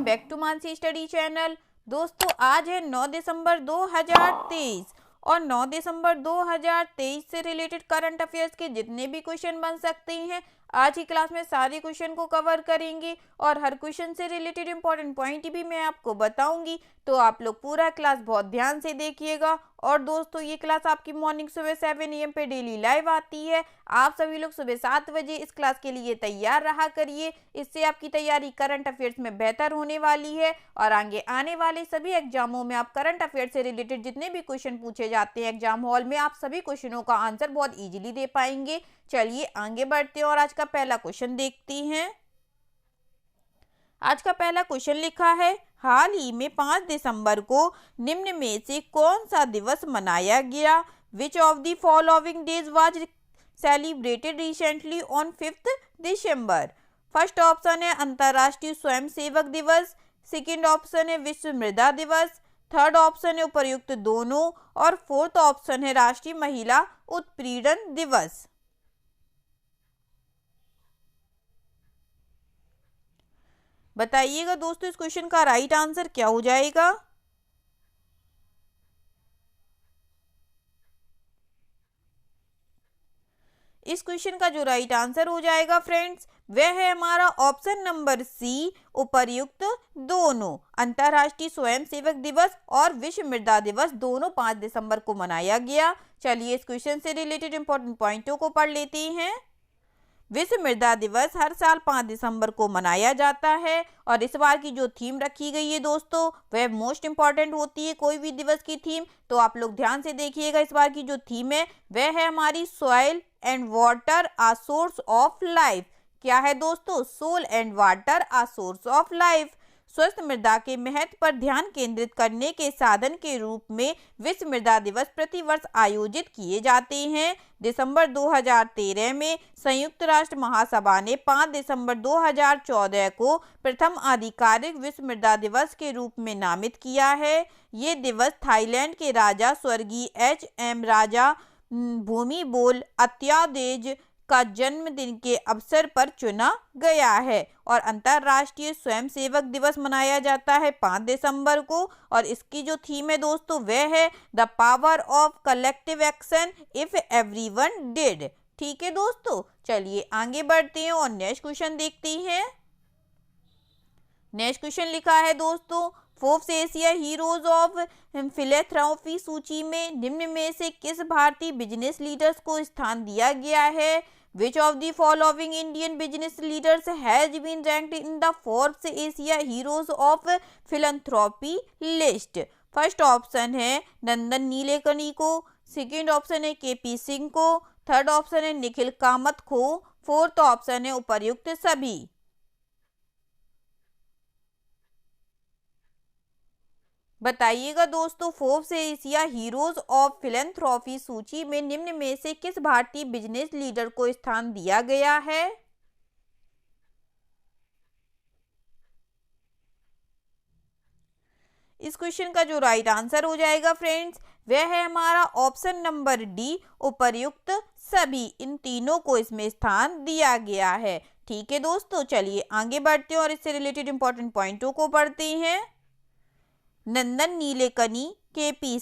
Welcome back to Mansi study channel. दोस्तों आज है 9 दिसंबर 2023 और 9 दिसंबर 2023 से रिलेटेड करंट अफेयर्स के जितने भी क्वेश्चन बन सकते हैं आज की क्लास में सारे क्वेश्चन को कवर करेंगे और हर क्वेश्चन से रिलेटेड इंपॉर्टेंट पॉइंट भी मैं आपको बताऊंगी, तो आप लोग पूरा क्लास बहुत ध्यान से देखिएगा। और दोस्तों ये क्लास आपकी मॉर्निंग सुबह 7 AM पे डेली लाइव आती है। आप सभी लोग सुबह 7 बजे इस क्लास के लिए तैयार रहा करिए, इससे आपकी तैयारी करंट अफेयर्स में बेहतर होने वाली है और आगे आने वाले सभी एग्जामों में आप करंट अफेयर्स से रिलेटेड जितने भी क्वेश्चन पूछे जाते हैं एग्जाम हॉल में, आप सभी क्वेश्चनों का आंसर बहुत इजीली दे पाएंगे। चलिए आगे बढ़ते हैं और आज का पहला क्वेश्चन देखते हैं। आज का पहला क्वेश्चन लिखा है, हाल ही में 5 दिसंबर को निम्न में से कौन सा दिवस मनाया गया? Which of the following days was celebrated recently on 5 December? First option है अंतर्राष्ट्रीय स्वयंसेवक दिवस, सेकंड ऑप्शन है विश्व मृदा दिवस, थर्ड ऑप्शन है उपर्युक्त दोनों और फोर्थ ऑप्शन है राष्ट्रीय महिला उत्पीड़न दिवस। बताइएगा दोस्तों इस क्वेश्चन का राइट आंसर क्या हो जाएगा? इस क्वेश्चन का जो राइट आंसर हो जाएगा फ्रेंड्स वह है हमारा ऑप्शन नंबर सी, उपर्युक्त दोनों। अंतर्राष्ट्रीय स्वयंसेवक दिवस और विश्व मृदा दिवस दोनों 5 दिसंबर को मनाया गया। चलिए इस क्वेश्चन से रिलेटेड इंपॉर्टेंट पॉइंटों को पढ़ लेते हैं। विश्व मृदा दिवस हर साल 5 दिसंबर को मनाया जाता है और इस बार की जो थीम रखी गई है दोस्तों वह मोस्ट इंपॉर्टेंट होती है कोई भी दिवस की थीम, तो आप लोग ध्यान से देखिएगा। इस बार की जो थीम है वह है हमारी soil and water a source of life. क्या है दोस्तों? Soil and water a source of life. स्वस्थ मृदा के महत्व पर ध्यान केंद्रित करने के साधन के रूप में विश्व मृदा दिवस प्रतिवर्ष आयोजित किए जाते हैं। दिसंबर 2013 में संयुक्त राष्ट्र महासभा ने 5 दिसंबर 2014 को प्रथम आधिकारिक विश्व मृदा दिवस के रूप में नामित किया है। ये दिवस थाईलैंड के राजा स्वर्गीय HM राजा भूमिबोल अत्यादेज का जन्मदिन के अवसर पर चुना गया है और अंतर्राष्ट्रीय स्वयंसेवक दिवस मनाया जाता है 5 दिसंबर को और इसकी जो थीम है दोस्तों वह है the power of collective action if everyone did. ठीक है दोस्तों, चलिए आगे बढ़ते हैं और नेक्स्ट क्वेश्चन देखते हैं। नेक्स्ट क्वेश्चन लिखा है दोस्तों, Forbes Asia heroes of philanthropy सूची में निम्न में से किस भारतीय बिजनेस लीडर्स को स्थान दिया गया है? Which of the following Indian business leaders has been ranked in the Forbes Asia Heroes of Philanthropy list? First option है नंदन नीलेकनी को, सेकंड ऑप्शन है KP सिंह को, थर्ड ऑप्शन है निखिल कामत को, फोर्थ ऑप्शन है उपर्युक्त सभी। बताइएगा दोस्तों Forbes Asia heroes of philanthropy सूची में निम्न में से किस भारतीय बिजनेस लीडर को स्थान दिया गया है? इस क्वेश्चन का जो राइट आंसर हो जाएगा फ्रेंड्स वह है हमारा ऑप्शन नंबर डी, उपर्युक्त सभी। इन तीनों को इसमें स्थान दिया गया है। ठीक है दोस्तों, चलिए आगे बढ़ते हैं और इससे रिलेटेड इंपॉर्टेंट पॉइंटों को पढ़ते हैं। Nandan Nilekani, KP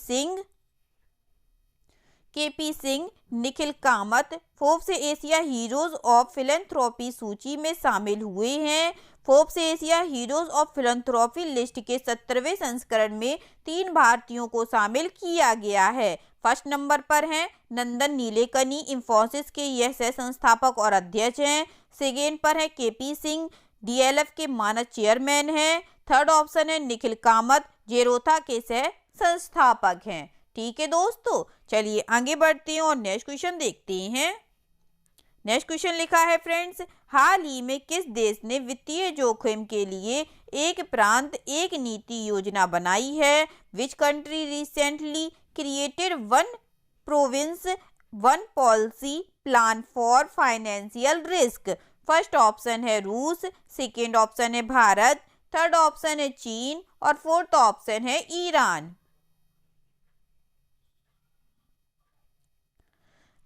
Singh, Nikhil Kamath Forbes Asia heroes of philanthropy सूची में शामिल हुए हैं। Forbes Asia heroes of philanthropy list के 17वें संस्करण में 3 भारतीयों को शामिल किया गया है। फर्स्ट नंबर पर हैं नंदन नीलेकनी, इंफोसिस के यह सह संस्थापक और अध्यक्ष हैं। सेकेंड पर है KP सिंह, DLF के मानद चेयरमैन हैं। थर्ड ऑप्शन है निखिल कामत, जेरोथा के सह संस्थापक हैं। ठीक है दोस्तों, चलिए आगे बढ़ते हैं और नेक्स्ट क्वेश्चन देखते हैं। नेक्स्ट क्वेश्चन लिखा है फ्रेंड्स, हाल ही में किस देश ने वित्तीय जोखिम के लिए एक प्रांत एक नीति योजना बनाई है? Which country recently created one province one policy plan for financial risk? First option है रूस, सेकेंड ऑप्शन है भारत, थर्ड ऑप्शन है चीन और फोर्थ ऑप्शन है ईरान।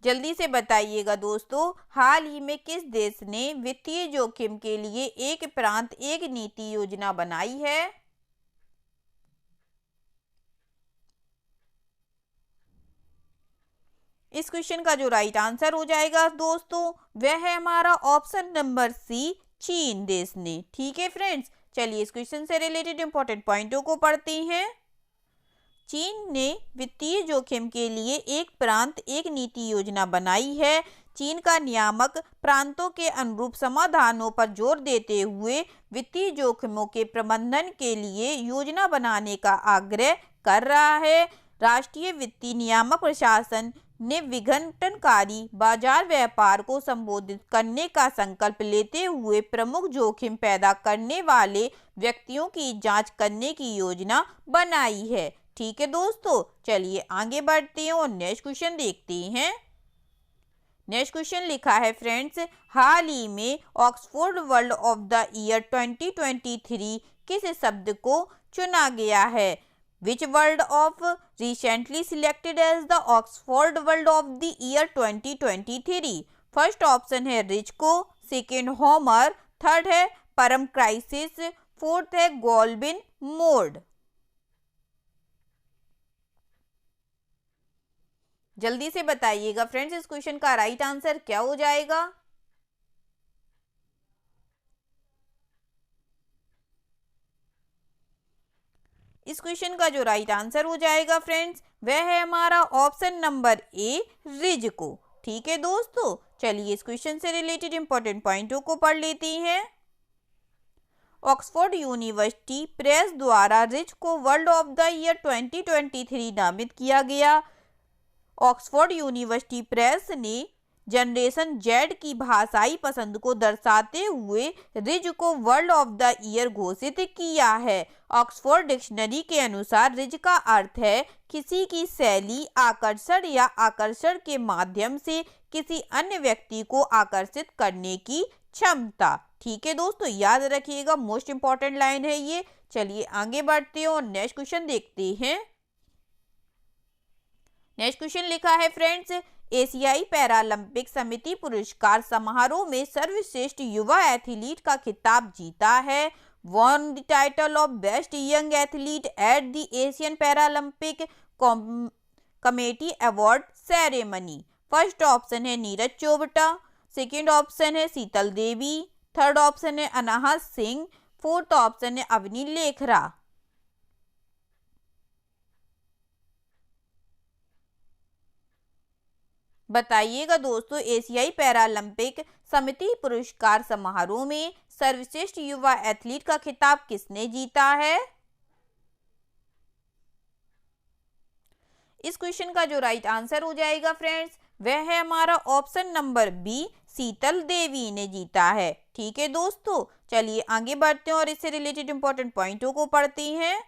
जल्दी से बताइएगा दोस्तों, हाल ही में किस देश ने वित्तीय जोखिम के लिए एक प्रांत एक नीति योजना बनाई है? इस क्वेश्चन का जो राइट आंसर हो जाएगा दोस्तों, वह है हमारा ऑप्शन नंबर सी, चीन देश ने। ठीक है फ्रेंड्स, चलिए इस क्वेश्चन से रिलेटेड इंपॉर्टेंट पॉइंटों को पढ़ते हैं। चीन ने वित्तीय जोखिम के लिए एक प्रांत एक नीति योजना बनाई है। चीन का नियामक प्रांतों के अनुरूप समाधानों पर जोर देते हुए वित्तीय जोखिमों के प्रबंधन के लिए योजना बनाने का आग्रह कर रहा है। राष्ट्रीय वित्तीय नियामक प्रशासन ने विघटनकारी बाजार व्यापार को संबोधित करने का संकल्प लेते हुए प्रमुख जोखिम पैदा करने वाले व्यक्तियों की जांच करने की योजना बनाई है। ठीक है दोस्तों, चलिए आगे बढ़ते हैं और नेक्स्ट क्वेश्चन देखते हैं। नेक्स्ट क्वेश्चन लिखा है फ्रेंड्स, हाल ही में Oxford word of the year 2023 किस शब्द को चुना गया है? Which word of recently selected as the Oxford word of the year 2023? First option है रिचको, सेकेंड होमर, थर्ड है परम क्राइसिस, फोर्थ है गोल्बिन मोड। जल्दी से बताइएगा फ्रेंड्स, इस क्वेश्चन का राइट आंसर क्या हो जाएगा? इस क्वेश्चन का जो राइट आंसर हो जाएगा फ्रेंड्स, वह है हमारा ऑप्शन नंबर ए, रिजको। ठीक है दोस्तों, चलिए इस क्वेश्चन से रिलेटेड इंपॉर्टेंट पॉइंटों को पढ़ लेते हैं। ऑक्सफोर्ड यूनिवर्सिटी प्रेस द्वारा रिच को वर्ल्ड ऑफ द ईयर 2023 नामित किया गया। ऑक्सफोर्ड यूनिवर्सिटी प्रेस ने जनरेशन जेड की भाषाई पसंद को दर्शाते हुए रिज को वर्ल्ड ऑफ द ईयर घोषित किया है। ऑक्सफोर्ड डिक्शनरी के अनुसार रिज का अर्थ है किसी की शैली, आकर्षण या आकर्षण के माध्यम से किसी अन्य व्यक्ति को आकर्षित करने की क्षमता। ठीक है दोस्तों, याद रखिएगा, मोस्ट इंपॉर्टेंट लाइन है ये। चलिए आगे बढ़ते हैं और नेक्स्ट क्वेश्चन देखते हैं। नेक्स्ट क्वेश्चन लिखा है फ्रेंड्स, एशियाई पैरालंपिक समिति पुरस्कार समारोह में सर्वश्रेष्ठ युवा एथलीट का खिताब जीता है। Won the title of best young athlete at the Asian Paralympic committee award ceremony. First option है नीरज चोपड़ा, सेकेंड ऑप्शन है शीतल देवी, थर्ड ऑप्शन है अनाहत सिंह, फोर्थ ऑप्शन है अवनी लेखरा। बताइएगा दोस्तों, एशियाई पैरालंपिक समिति पुरस्कार समारोह में सर्वश्रेष्ठ युवा एथलीट का खिताब किसने जीता है? इस क्वेश्चन का जो राइट आंसर हो जाएगा फ्रेंड्स, वह है हमारा ऑप्शन नंबर बी, शीतल देवी ने जीता है। ठीक है दोस्तों, चलिए आगे बढ़ते हैं और इससे रिलेटेड इंपॉर्टेंट पॉइंटों को पढ़ते हैं।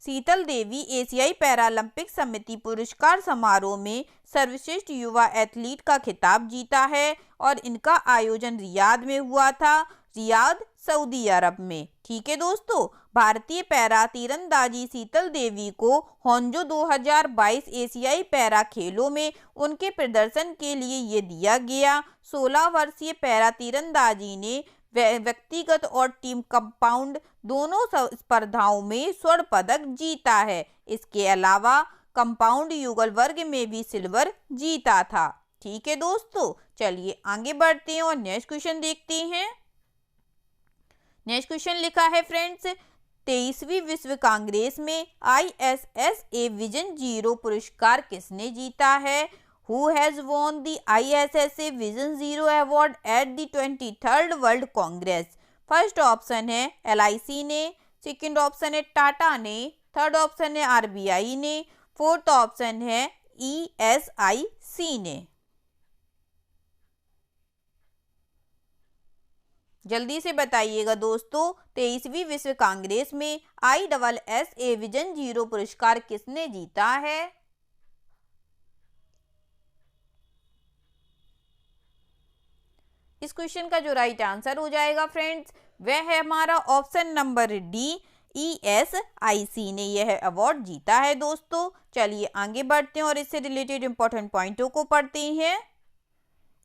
शीतल देवी एशियाई पैरालंपिक समिति पुरस्कार समारोह में सर्वश्रेष्ठ युवा एथलीट का खिताब जीता है और इनका आयोजन रियाद में हुआ था, रियाद सऊदी अरब में। ठीक है दोस्तों, भारतीय पैरा तीरंदाजी शीतल देवी को होंजो 2022 एशियाई पैरा खेलों में उनके प्रदर्शन के लिए ये दिया गया। 16 वर्षीय पैरा तीरंदाजी ने व्यक्तिगत और टीम कंपाउंड दोनों स्पर्धाओं में स्वर्ण पदक जीता है। इसके अलावा कंपाउंड युगल वर्ग में भी सिल्वर जीता था। ठीक है दोस्तों, चलिए आगे बढ़ते हैं और नेक्स्ट क्वेश्चन देखते हैं। नेक्स्ट क्वेश्चन लिखा है फ्रेंड्स, 23वीं विश्व कांग्रेस में ISSA विजन 0 पुरस्कार किसने जीता है? Who has won the ISSA Vision Zero Award at the 23rd World Congress? First option है LIC ने, सेकंड ऑप्शन है टाटा ने, थर्ड ऑप्शन है RBI ने, फोर्थ ऑप्शन है ESIC ने। जल्दी से बताइएगा दोस्तों, 23वीं विश्व कांग्रेस में ISSA विजन 0 पुरस्कार किसने जीता है? इस क्वेश्चन का जो राइट आंसर हो जाएगा फ्रेंड्स, वह है हमारा ऑप्शन नंबर डी, ESIC ने यह अवार्ड जीता है दोस्तों। चलिए आगे बढ़ते हैं और इससे रिलेटेड इंपॉर्टेंट पॉइंटों को पढ़ते हैं।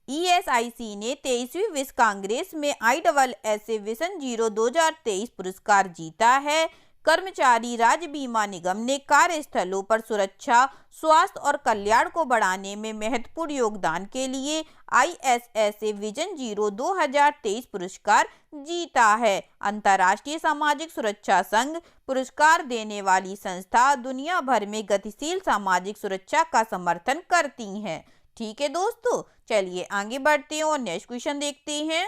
ESIC ने 23वीं विश्व कांग्रेस में ISSA विजन 2023 पुरस्कार जीता है। कर्मचारी राज्य बीमा निगम ने कार्यस्थलों पर सुरक्षा, स्वास्थ्य और कल्याण को बढ़ाने में महत्वपूर्ण योगदान के लिए ISSA विजन 2023 पुरस्कार जीता है। अंतर्राष्ट्रीय सामाजिक सुरक्षा संघ पुरस्कार देने वाली संस्था दुनिया भर में गतिशील सामाजिक सुरक्षा का समर्थन करती हैं। ठीक है दोस्तों, चलिए आगे बढ़ते हैं और नेक्स्ट क्वेश्चन देखते हैं।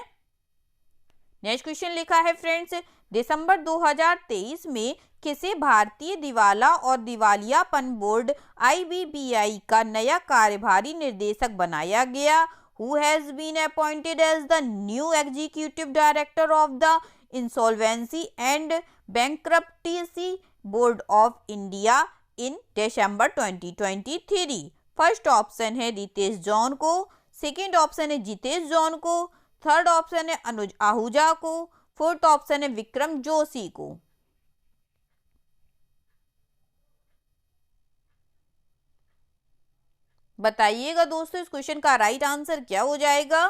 नेक्स्ट क्वेश्चन लिखा है फ्रेंड्स, दिसंबर 2023 में किसे भारतीय दिवाला और दिवालियापन बोर्ड IBBI का नया कार्यकारी निर्देशक बनाया गया? Who has been appointed as the new executive director of the Insolvency and Bankruptcy Board of India in December 2023? First option है रितेश जॉन को, सेकेंड ऑप्शन है जितेश जॉन को, थर्ड ऑप्शन है अनुज आहूजा को, फोर्थ ऑप्शन है विक्रम जोशी को। बताइएगा दोस्तों इस क्वेश्चन का राइट आंसर क्या हो जाएगा।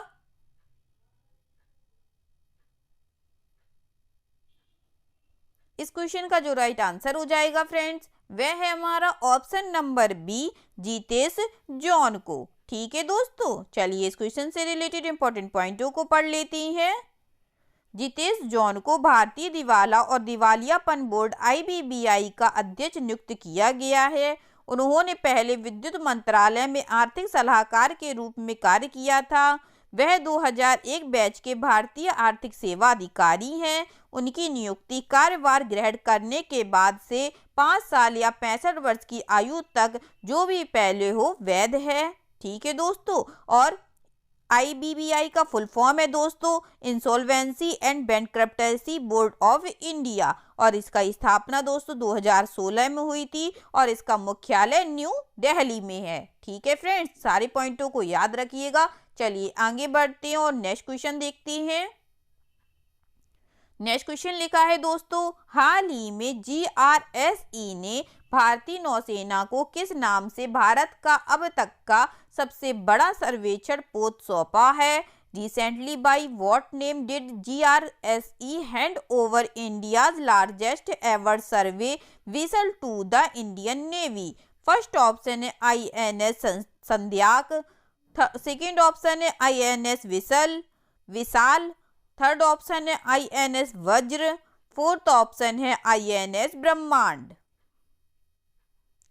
इस क्वेश्चन का जो राइट आंसर हो जाएगा फ्रेंड्स वह है हमारा ऑप्शन नंबर बी, जितेश जॉन को। ठीक है दोस्तों, चलिए इस क्वेश्चन से रिलेटेड इंपॉर्टेंट पॉइंटों को पढ़ लेते हैं। जितेश जॉन को भारतीय दिवाला और दिवालियापन बोर्ड IBBI का अध्यक्ष नियुक्त किया गया है। उन्होंने पहले विद्युत मंत्रालय में आर्थिक सलाहकार के रूप में कार्य किया था। वह 2001 बैच के भारतीय आर्थिक सेवा अधिकारी हैं। उनकी नियुक्ति कार्यभार ग्रहण करने के बाद से 5 साल या 65 वर्ष की आयु तक जो भी पहले हो वैध है। ठीक है दोस्तों, और IBBI का फुल फॉर्म है दोस्तों insolvency and bankruptcy board of India, और इसका स्थापना दोस्तों 2016 में हुई थी और इसका मुख्यालय न्यू दिल्ली में है। ठीक है फ्रेंड्स, सारे पॉइंटों को याद रखिएगा। चलिए आगे बढ़ते हैं और नेक्स्ट क्वेश्चन देखते हैं। नेक्स्ट क्वेश्चन लिखा है दोस्तों, हाल ही में GRSE ने भारतीय नौसेना को किस नाम से भारत का अब तक का सबसे बड़ा सर्वेक्षण पोत सौंपा है? Recently, by what name did GRSE hand over India's largest ever survey vessel to the Indian Navy? First option है INS संध्याक, सेकेंड ऑप्शन है INS विशाल, थर्ड ऑप्शन है INS वज्र, फोर्थ ऑप्शन है INS ब्रह्मांड।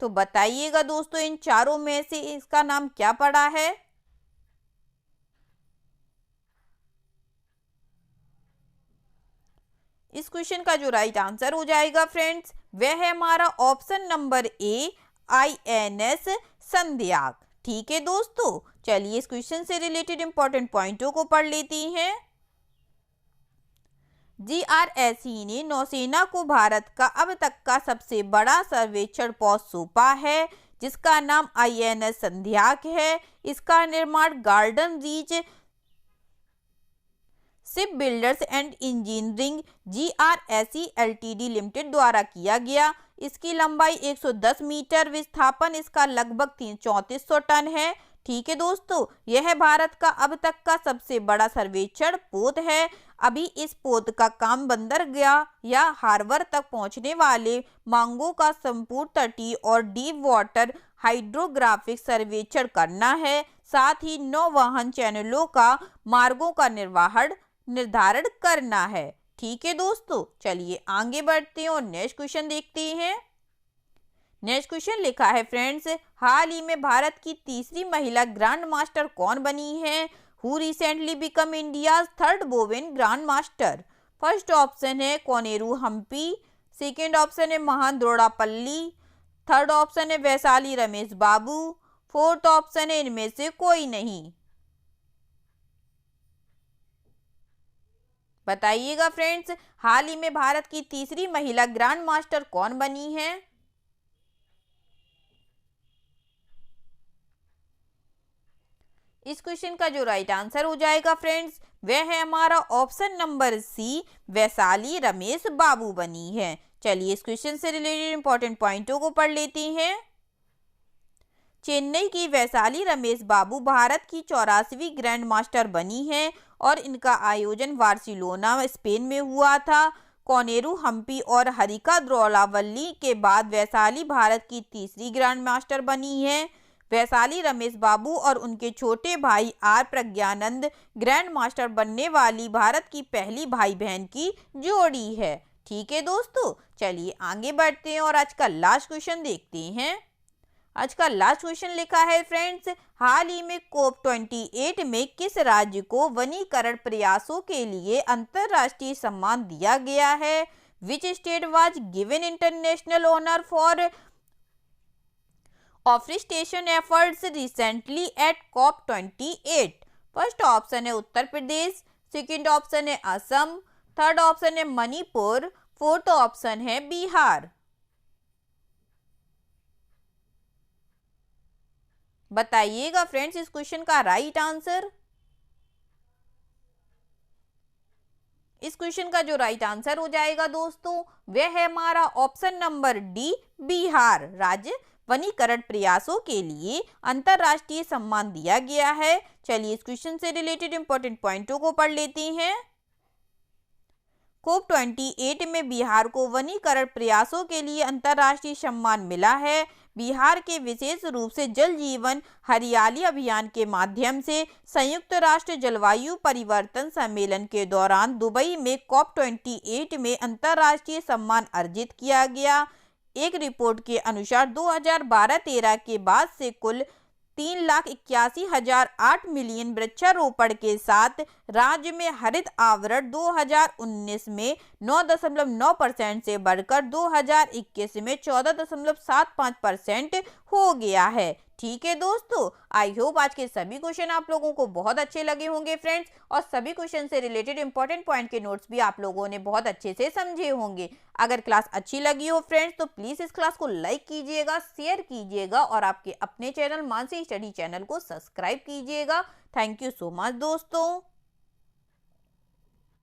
तो बताइएगा दोस्तों इन चारों में से इसका नाम क्या पड़ा है? इस क्वेश्चन का जो राइट आंसर हो जाएगा फ्रेंड्स वह है हमारा ऑप्शन नंबर ए, INS संध्याक। ठीक है दोस्तों, चलिए इस क्वेश्चन से रिलेटेड इंपॉर्टेंट पॉइंटों को पढ़ लेते हैं। GRSE ने नौसेना को भारत का अब तक का सबसे बड़ा सर्वेक्षण पोत सौंपा है जिसका नाम INS संध्याक है। इसका निर्माण garden reach ship builders and engineering GRSE LTD limited द्वारा किया गया। इसकी लंबाई 110 मीटर, विस्थापन इसका लगभग 3400 टन है। ठीक है दोस्तों, यह भारत का अब तक का सबसे बड़ा सर्वेक्षण पोत है। अभी इस पोत का काम बंदरगाह या हार्बर तक पहुंचने वाले मांगों का संपूर्ण तटीय और डीप वाटर हाइड्रोग्राफिक सर्वेक्षण करना है। साथ ही नौवहन चैनलों का मार्गों का निर्धारण करना है। ठीक है दोस्तों, चलिए आगे बढ़ते हैं और नेक्स्ट क्वेश्चन देखते हैं। नेक्स्ट क्वेश्चन लिखा है फ्रेंड्स, हाल ही में भारत की तीसरी महिला ग्रैंड मास्टर कौन बनी है? Who recently become India's third women grand master? First option है कोनेरू हम्पी, सेकेंड ऑप्शन है महान द्रोणापल्ली, थर्ड ऑप्शन है वैशाली रमेश बाबू, फोर्थ ऑप्शन है इनमें से कोई नहीं। बताइएगा फ्रेंड्स, हाल ही में भारत की तीसरी महिला ग्रैंड मास्टर कौन बनी है? इस क्वेश्चन का जो राइट आंसर हो जाएगा फ्रेंड्स वह है हमारा option number C, Vaishali Ramesh Babu बनी है। चलिए इस क्वेश्चन से रिलेटेड इंपॉर्टेंट पॉइंटों को पढ़ लेते हैं। चेन्नई की वैशाली रमेश बाबू भारत की 84वीं ग्रैंड मास्टर बनी हैं और इनका आयोजन बार्सिलोना स्पेन में हुआ था। कोनेरू हम्पी और हरिका द्रोणावली के बाद वैशाली भारत की तीसरी ग्रैंड मास्टर बनी है। वैशाली रमेश बाबू और उनके छोटे भाई आर प्रज्ञानंद ग्रैंड मास्टर बनने वाली भारत की पहली भाई बहन की जोड़ी है। ठीक है दोस्तों, चलिए आगे बढ़ते हैं और आज का लास्ट क्वेश्चन देखते हैं। आज का लास्ट क्वेश्चन लिखा है फ्रेंड्स, हाल ही में COP28 में किस राज्य को वनीकरण प्रयासों के लिए अंतर्राष्ट्रीय सम्मान दिया गया है? Which state was given international honour for afforestation efforts recently at COP28? First option है उत्तर प्रदेश, सेकंड ऑप्शन है असम, थर्ड ऑप्शन है मणिपुर, फोर्थ ऑप्शन है बिहार। बताइएगा फ्रेंड्स इस क्वेश्चन का राइट आंसर। इस क्वेश्चन का जो राइट आंसर हो जाएगा दोस्तों वह है हमारा ऑप्शन नंबर डी, बिहार राज्य वनीकरण प्रयासों के लिए अंतर्राष्ट्रीय सम्मान दिया गया है। चलिए इस क्वेश्चन से रिलेटेड इंपॉर्टेंट पॉइंटों को पढ़ लेते हैं। COP28 में बिहार को वनीकरण प्रयासों के लिए अंतर्राष्ट्रीय सम्मान मिला है। बिहार के विशेष रूप से जल जीवन हरियाली अभियान के माध्यम से संयुक्त राष्ट्र जलवायु परिवर्तन सम्मेलन के दौरान दुबई में COP28 में अंतर्राष्ट्रीय सम्मान अर्जित किया गया। एक रिपोर्ट के अनुसार 2012-13 के बाद से कुल 3,81,008 मिलियन वृक्षारोपण के साथ राज्य में हरित आवरण 2019 में 9.9% से बढ़कर 2021 में 14.75% हो गया है। ठीक है दोस्तों, आई होप आज के सभी क्वेश्चन आप लोगों को बहुत अच्छे लगे होंगे फ्रेंड्स, और सभी क्वेश्चन से रिलेटेड इंपॉर्टेंट पॉइंट के नोट्स भी आप लोगों ने बहुत अच्छे से समझे होंगे। अगर क्लास अच्छी लगी हो फ्रेंड्स तो प्लीज इस क्लास को लाइक कीजिएगा, शेयर कीजिएगा और आपके अपने चैनल मानसी स्टडी चैनल को सब्सक्राइब कीजिएगा। थैंक यू सो मच दोस्तों।